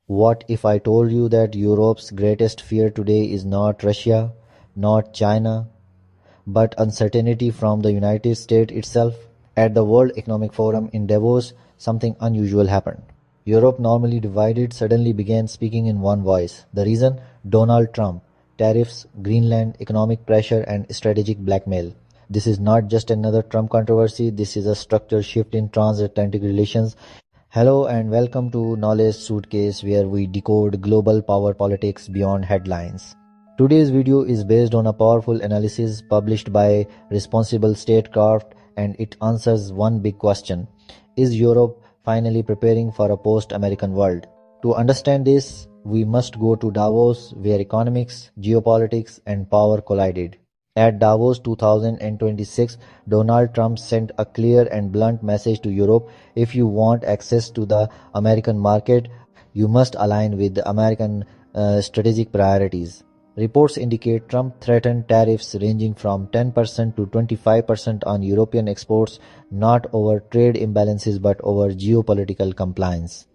What if I told you that Europe's greatest fear today is not Russia, not China, but uncertainty from the United States itself? At the World Economic Forum in Davos, something unusual happened. Europe, normally divided, suddenly began speaking in one voice. The reason? Donald Trump, tariffs, Greenland, economic pressure, and strategic blackmail. This is not just another Trump controversy, this is a structural shift in transatlantic relations. Hello and welcome to Knowledge Suitcase, where we decode global power politics beyond headlines. Today's video is based on a powerful analysis published by Responsible Statecraft, and it answers one big question. Is Europe finally preparing for a post-American world? To understand this, we must go to Davos, where economics, geopolitics, and power collided. At Davos 2026, Donald Trump sent a clear and blunt message to Europe: if you want access to the American market, you must align with the American strategic priorities. Reports indicate Trump threatened tariffs ranging from 10% to 25% on European exports, not over trade imbalances but over geopolitical compliance.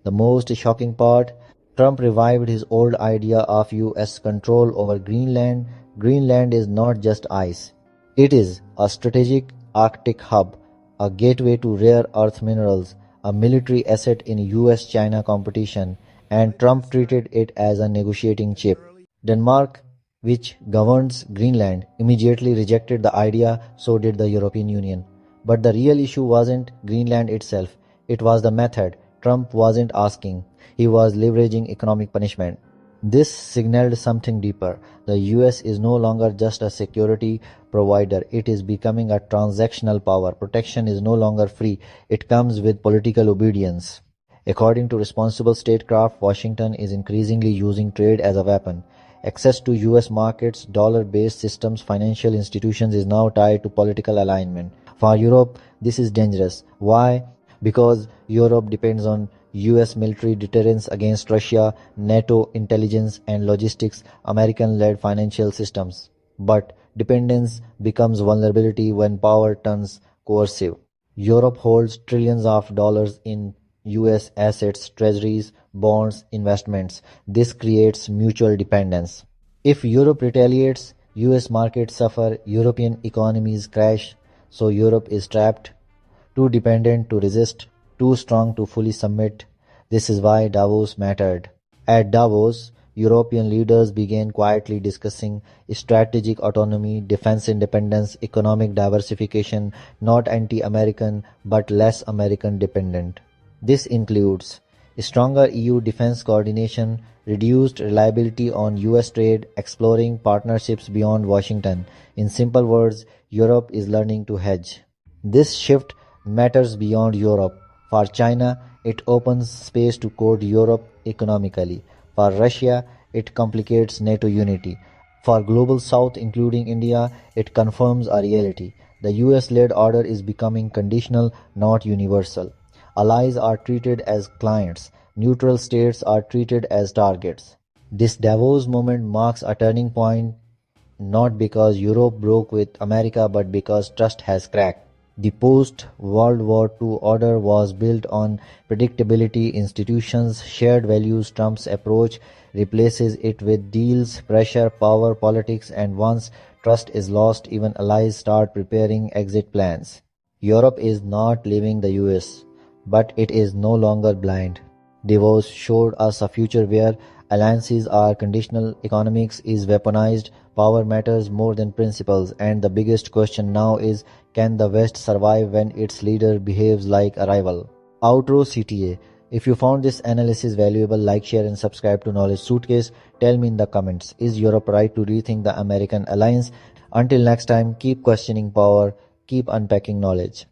The most shocking part, Trump revived his old idea of US control over Greenland. Greenland is not just ice. It is a strategic Arctic hub, a gateway to rare earth minerals, a military asset in US-China competition, and Trump treated it as a negotiating chip. Denmark, which governs Greenland, immediately rejected the idea, so did the European Union. But the real issue wasn't Greenland itself, it was the method. Trump wasn't asking, he was leveraging economic punishment. This signaled something deeper. The US is no longer just a security provider, it is becoming a transactional power. Protection is no longer free, it comes with political obedience. According to Responsible Statecraft, Washington is increasingly using trade as a weapon. Access to US markets, dollar-based systems, financial institutions is now tied to political alignment. For Europe, this is dangerous. Why? Because Europe depends on US military deterrence against Russia, NATO intelligence and logistics, American-led financial systems. But dependence becomes vulnerability when power turns coercive. Europe holds trillions of dollars in US assets, treasuries, bonds, investments. This creates mutual dependence. If Europe retaliates, US markets suffer, European economies crash, so Europe is trapped, too dependent to resist, too strong to fully submit. This is why Davos mattered. At Davos, European leaders began quietly discussing strategic autonomy, defense independence, economic diversification, not anti-American but less American dependent. This includes stronger EU defense coordination, reduced reliability on US trade, exploring partnerships beyond Washington. In simple words, Europe is learning to hedge. This shift matters beyond Europe. For China, it opens space to code Europe economically. For Russia, it complicates NATO unity. For Global South, including India, it confirms a reality. The US-led order is becoming conditional, not universal. Allies are treated as clients. Neutral states are treated as targets. This Davos moment marks a turning point, not because Europe broke with America but because trust has cracked. The post-World War II order was built on predictability, institutions, shared values. Trump's approach replaces it with deals, pressure, power, politics, and once trust is lost, even allies start preparing exit plans. Europe is not leaving the US, but it is no longer blind. Davos showed us a future where alliances are conditional, economics is weaponized, power matters more than principles, and the biggest question now is, can the West survive when its leader behaves like a rival? Outro CTA. If you found this analysis valuable, like, share and subscribe to Knowledge Suitcase. Tell me in the comments, is Europe right to rethink the American alliance? Until next time, keep questioning power, keep unpacking knowledge.